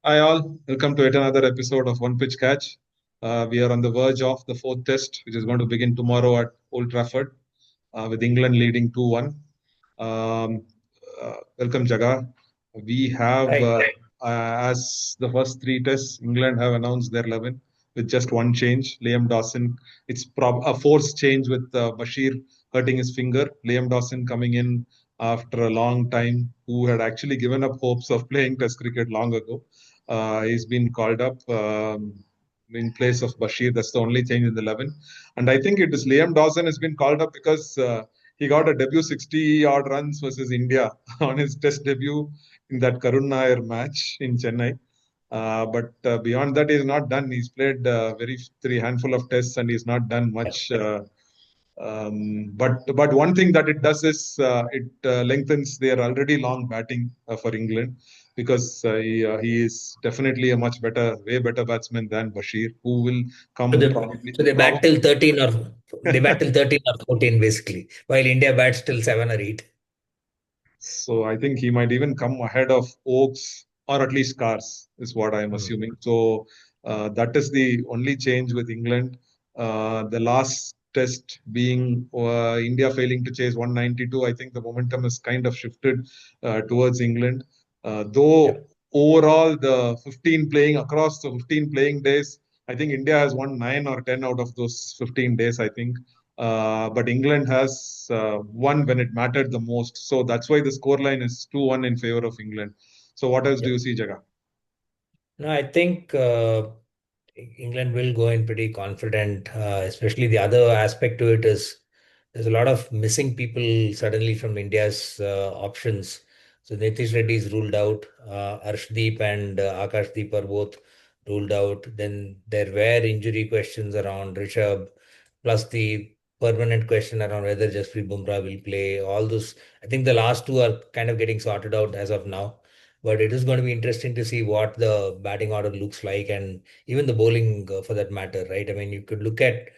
Hi all, welcome to yet another episode of One Pitch Catch. We are on the verge of the fourth test, which is going to begin tomorrow at Old Trafford, with England leading 2-1. Welcome, Jaga. We have, Right. as the first three tests, England have announced their 11 with just one change. Liam Dawson, it's a forced change with Bashir hurting his finger. Liam Dawson coming in after a long time, who had actually given up hopes of playing Test cricket long ago. He's been called up in place of Bashir. That's the only change in the 11. And I think it is Liam Dawson has been called up because he got a debut 60 odd runs versus India on his test debut in that Karun Nair match in Chennai. But beyond that, he's not done. He's played very three handful of tests and he's not done much. But one thing that it does is it lengthens their already long batting for England because he is definitely a much better, way better batsman than Bashir, who will So come they probably. so they bat till 13 or they bat till 13 or 14 basically, while India bats till 7 or 8. So I think he might even come ahead of Oaks or at least Cars, is what I'm Hmm. assuming. So that is the only change with England. The last test being India failing to chase 192, I think the momentum has kind of shifted towards England. Yeah. Though overall, the 15 playing across the 15 playing days, I think India has won 9 or 10 out of those 15 days, I think. But England has won when it mattered the most. So that's why the scoreline is 2-1 in favor of England. So what else do Yep. you see, Jaga? No, I think England will go in pretty confident. Especially the other aspect to it is there's a lot of missing people suddenly from India's options. So Nitish Reddy is ruled out. Arshdeep and Akashdeep are both ruled out. Then there were injury questions around Rishabh, plus the permanent question around whether Jasprit Bumrah will play. All those, I think the last two are kind of getting sorted out as of now. But it is going to be interesting to see what the batting order looks like and even the bowling for that matter, right? I mean, you could look at,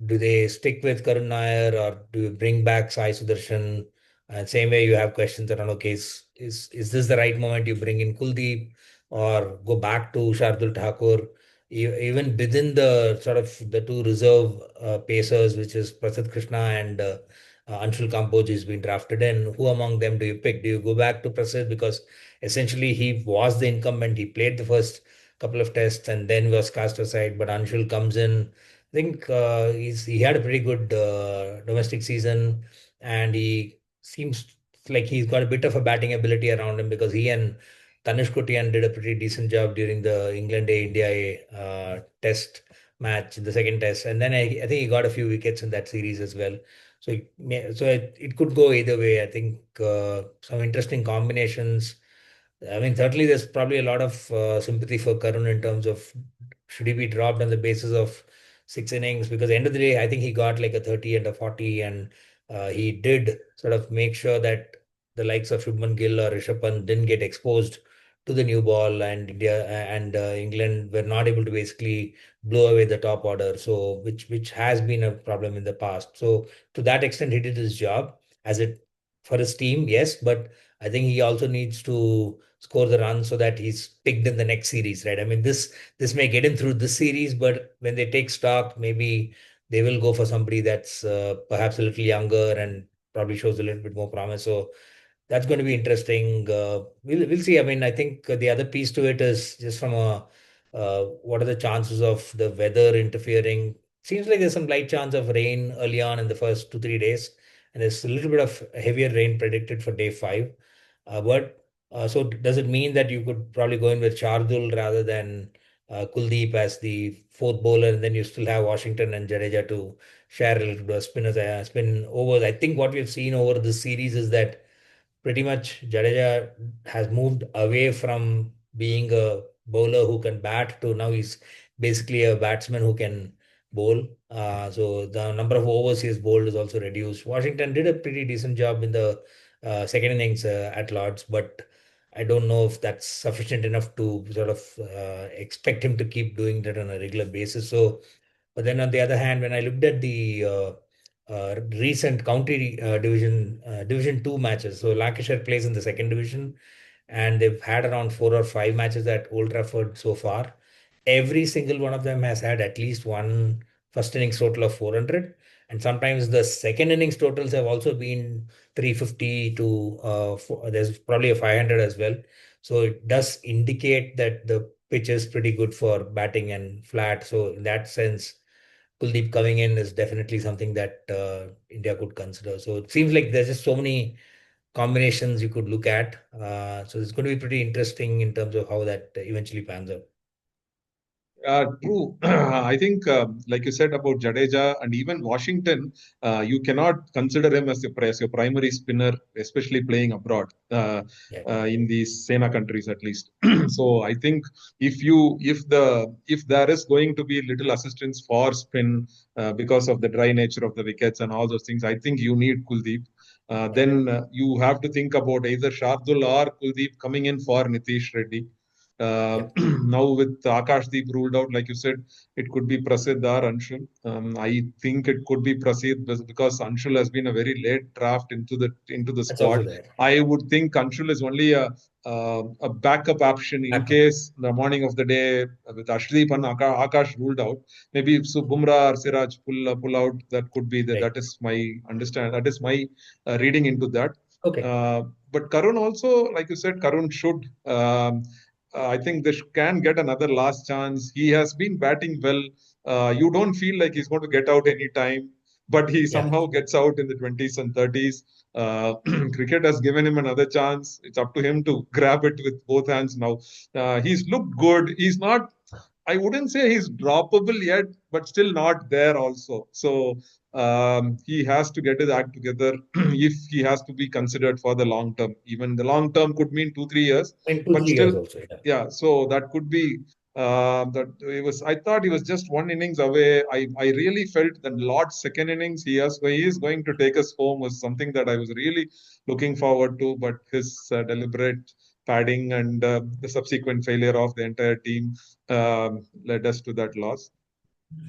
do they stick with Karun Nair or do you bring back Sai Sudarshan? And same way you have questions around, okay, is this the right moment you bring in Kuldeep or go back to Shardul Thakur? Even within the sort of the two reserve pacers, which is Prasidh Krishna and Anshul Kamboj is being drafted in, who among them do you pick? Do you go back to Prasidh because essentially he was the incumbent, he played the first couple of tests and then was cast aside, but Anshul comes in. I think he had a pretty good domestic season, and he seems like he's got a bit of a batting ability around him because he and Tanish Kutian did a pretty decent job during the England A India A test match, the second test, and then I think he got a few wickets in that series as well. So it could go either way. I think some interesting combinations. I mean, certainly there's probably a lot of sympathy for Karun in terms of should he be dropped on the basis of 6 innings? Because at the end of the day, I think he got like a 30 and a 40, and he did sort of make sure that the likes of Shubman Gill or Rishabh Pant didn't get exposed to the new ball, and India and England were not able to basically blow away the top order. So, which has been a problem in the past. So, to that extent, he did his job as it for his team, yes, but I think he also needs to score the run so that he's picked in the next series, right? I mean, this may get him through this series, but when they take stock, maybe they will go for somebody that's perhaps a little younger and probably shows a little bit more promise. So that's going to be interesting. We'll see. I mean, I think the other piece to it is just from a what are the chances of the weather interfering? Seems like there's some light chance of rain early on in the first 2 3 days, and there's a little bit of heavier rain predicted for day five. But so does it mean that you could probably go in with Shardul rather than Kuldeep as the fourth bowler, and then you still have Washington and Jadeja to share a little bit of spin overs? I think what we've seen over this series is that pretty much Jadeja has moved away from being a bowler who can bat to now he's basically a batsman who can bowl. So the number of overs he has bowled is also reduced. Washington did a pretty decent job in the second innings at Lords, but I don't know if that's sufficient enough to sort of expect him to keep doing that on a regular basis. So but then on the other hand, when I looked at the recent county division two matches, so Lancashire plays in the second division, and they've had around 4 or 5 matches at Old Trafford so far. Every single one of them has had at least one first innings total of 400, and sometimes the second innings totals have also been 350 to there's probably a 500 as well. So it does indicate that the pitch is pretty good for batting and flat. So in that sense, Kuldeep coming in is definitely something that India could consider. So it seems like there's just so many combinations you could look at. So it's going to be pretty interesting in terms of how that eventually pans out. True. I think, like you said about Jadeja and even Washington, you cannot consider him as your primary spinner, especially playing abroad Yeah, in these Sena countries at least. So I think if there is going to be little assistance for spin because of the dry nature of the wickets and all those things, I think you need Kuldeep. yeah, Then you have to think about either Shardul or Kuldeep coming in for Nitish Reddy. Uh, yeah. Now with Akashdeep ruled out, like you said, it could be Prasidh or Anshul. I think it could be Prasidh because Anshul has been a very late draft into the That's also squad. there. I would think Anshul is only a backup option in Backup. case the morning of the day with Ashdeep and Akash ruled out. Maybe if so Bumrah or Siraj pull out, that could be that. Right. That is my understand. That is my reading into that. Okay. Uh, but Karun also, like you said, Karun should. I think this can get another last chance. He has been batting well. You don't feel like he's going to get out anytime, but he Yeah. somehow gets out in the 20s and 30s. Cricket has given him another chance. It's up to him to grab it with both hands now. He's looked good. He's not, I wouldn't say he's droppable yet, but still not there also. So he has to get his act together if he has to be considered for the long term. Even the long term could mean 2 3 years, In two, but three years still, also. Yeah. yeah. So that could be that it was. I thought he was just one innings away. I really felt that Lord's second innings he is going to take us home was something that I was really looking forward to. But his deliberate padding and the subsequent failure of the entire team led us to that loss.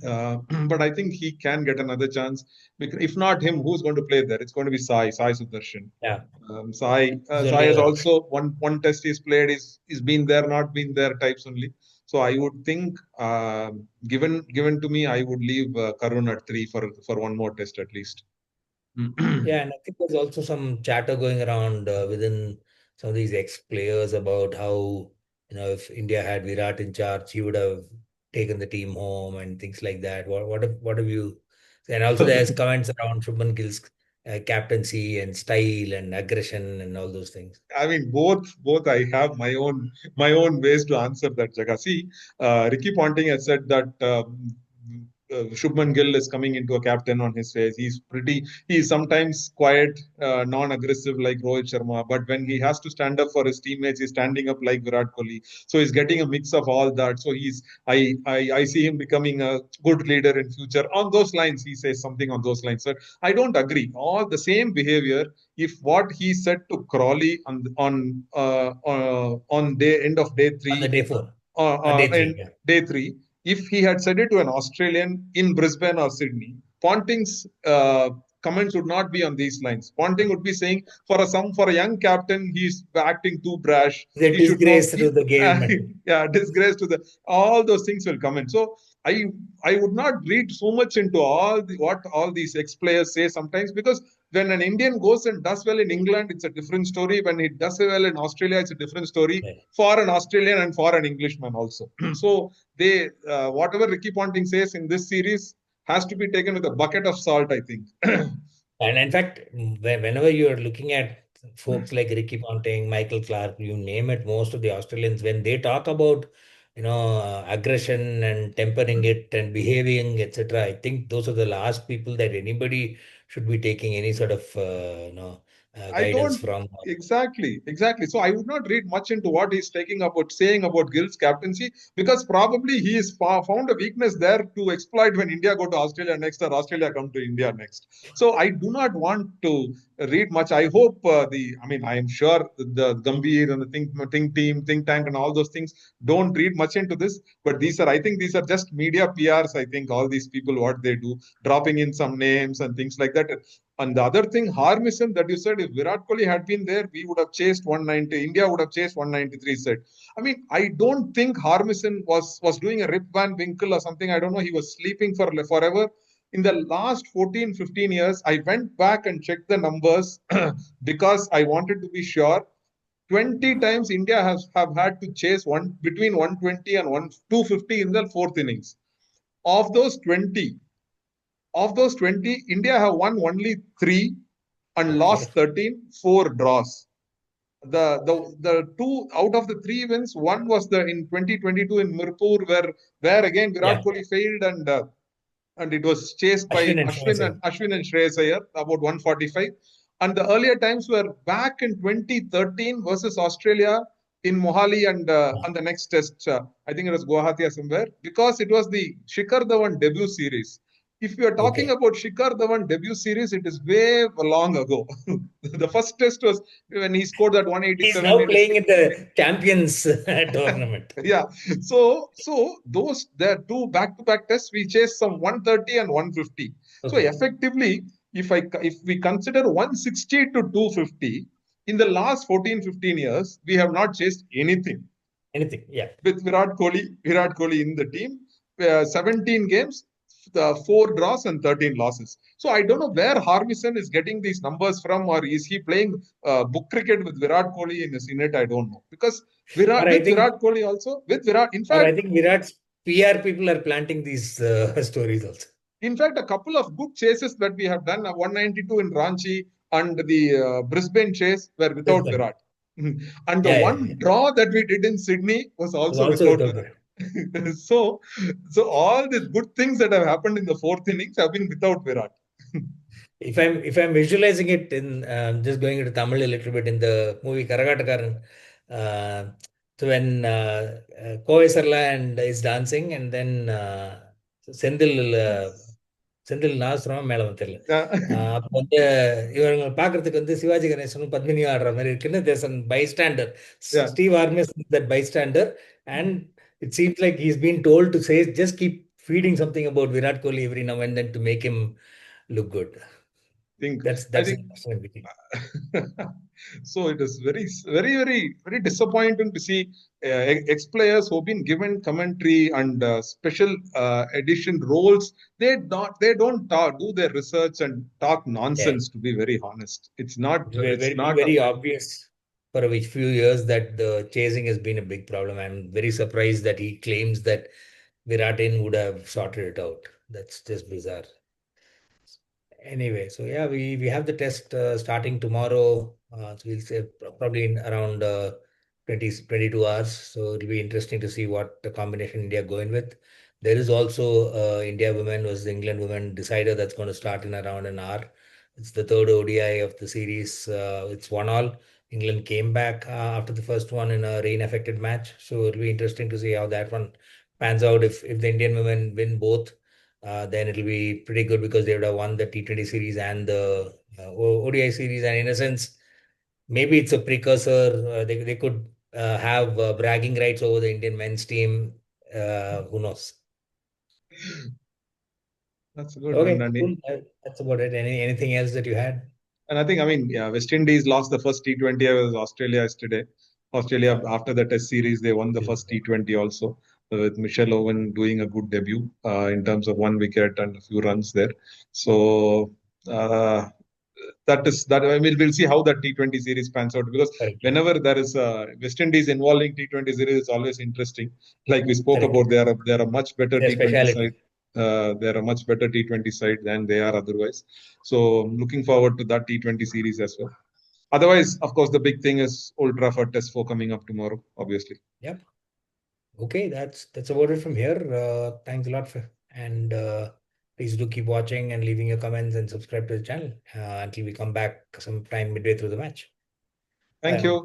But I think he can get another chance. Because if not him, who's going to play there? It's going to be Sai Sudarshan. Yeah. He's Sai only has a also one test he's played is been there, not been there types only. So I would think, given to me, I would leave Karun at three for one more test at least. Yeah, and I think there's also some chatter going around within some of these ex-players about how, if India had Virat in charge, he would have taken the team home and things like that. What have you? And also there's comments around Shubman Gill's captaincy and style and aggression and all those things. I mean, both. I have my own ways to answer that, Jaga. See, Ricky Ponting has said that Shubman Gill is coming into a captain on his face. He's sometimes quiet, non-aggressive like Rohit Sharma, but when he has to stand up for his teammates, he's standing up like Virat Kohli. So he's getting a mix of all that. So I see him becoming a good leader in future. On those lines, he says something on those lines. So I don't agree. All the same behavior if what he said to Crawley on day end of day On the three day four, on day three, and yeah. day three, if he had said it to an Australian in Brisbane or Sydney, Ponting's comments would not be on these lines. Ponting would be saying, for a young captain, he's acting too brash. He's a He should know. disgrace to the game. And Yeah, disgrace to the. All those things will come in. So I I would not read so much into what all these ex players say sometimes because when an Indian goes and does well in England, it's a different story. When he does well in Australia, it's a different story yeah. for an Australian and for an Englishman also. So they whatever Ricky Ponting says in this series has to be taken with a bucket of salt, I think. And in fact, whenever you're looking at folks like Ricky Ponting, Michael Clark, you name it, most of the Australians, when they talk about, aggression and tempering it and behaving, etc., I think those are the last people that anybody should be taking any sort of, I guidance don't from. exactly. So I would not read much into what he's saying about Gill's captaincy because probably he has found a weakness there to exploit when India go to Australia next or Australia come to India next. So I do not want to read much. I hope I mean, I am sure the Gambhir and the think tank and all those things don't read much into this. But I think these are just media PRs. I think all these people, what they do, dropping in some names and things like that. And the other thing, Harmison, that you said, if Virat Kohli had been there, we would have chased 190. India would have chased 193. Said. I mean, I don't think Harmison was doing a Rip Van Winkle or something. I don't know. He was sleeping for forever. In the last 14, 15 years, I went back and checked the numbers because I wanted to be sure. 20 times India have had to chase one between 120 and 250 in the fourth innings. Of those 20, India have won only 3 and Okay. lost 13, 4 draws. The two out of the 3 wins, one was the in 2022 in Mirpur, where again Virat Yeah. Kohli failed and it was chased by Ashwin and Shreyas. Ashwin and Shreyas Iyer about 145. And the earlier times were back in 2013 versus Australia in Mohali and the next test. I think it was Guwahati or somewhere because it was the Shikhar Dhawan debut series. If you are talking Okay. about Shikhar Dhawan debut series, it is way long ago. The first test was when he scored that He's 187 now in his playing in the Champions tournament. yeah. So those there are two back-to-back tests. We chased some 130 and 150. So Okay. effectively, if we consider 160 to 250, in the last 14, 15 years, we have not chased anything Anything. Yeah. with Virat Kohli in the team. 17 games, 4 draws and 13 losses. So I don't know where Harmison is getting these numbers from, or is he playing book cricket with Virat Kohli in his innate? I don't know because Or I With think, Virat Kohli also with Virat. or I think Virat's PR people are planting these stories also. In fact, a couple of good chases that we have done, 192 in Ranchi and the Brisbane chase were without Brisbane. Virat. And the Yeah, yeah, one yeah. draw that we did in Sydney was Was also also without without Virat. Virat. so, so all the good things that have happened in the fourth innings have been without Virat. If I'm visualizing it in just going into Tamil a little bit in the movie Karagattakaran, so when Koesarla and is dancing and then Senthil Senthil நாசுரம் மேல வந்து தெரியல அப்போ வந்து இவங்க பார்க்கறதுக்கு வந்து சிவாஜி கணேசனும் பத்மினியும் ஆடுற மாதிரி இருக்குன்னு there's an bystander Yeah, Steve Harmison's that bystander and it seems like he's been told to say just keep feeding something about Virat Kohli every now and then to make him look good. think That's I that's think interesting between. so it is very disappointing to see ex players who've been given commentary and special edition roles. They don't do their research and talk Yeah, nonsense. To be very honest, it's it's very not very obvious for a few years that the chasing has been a big problem. I'm very surprised that he claims that Viratin would have sorted it out. That's just bizarre. Anyway, so yeah, we have the test starting tomorrow. So we'll say probably in around 20, 22 hours. So it'll be interesting to see what the combination India going with. There is also India women versus England women decider that's going to start in around an hour. It's the third ODI of the series. It's 1-1. England came back after the first one in a rain-affected match. So it'll be interesting to see how that one pans out. If the Indian women win both, then it'll be pretty good because they would have won the T20 series and the ODI series. And in a sense, maybe it's a precursor. They could have bragging rights over the Indian men's team. Who knows? that's a good one, Okay, Nani. cool. That's about it. Anything else that you had? And I think, I mean, yeah, West Indies lost the first T20 versus Australia yesterday. Australia, Uh, after the Test series, they won the yeah. first T20 also, with Michelle Owen doing a good debut in terms of 1 wicket and a few runs there. So that is that. I mean, we'll see how that T20 series pans out because Correct. whenever there is West Indies involving T20 series, it's always interesting. Like we spoke Correct. about, they are a much better Their T20 side. speciality. They're a much better T20 side than they are otherwise. So looking forward to that T20 series as well. Otherwise, of course, the big thing is Old Trafford Test 4 coming up tomorrow, obviously. Yep. Okay, that's about it from here. Thanks a lot for and please do keep watching and leaving your comments and subscribe to the channel until we come back sometime midway through the match. Bye Thank now. you.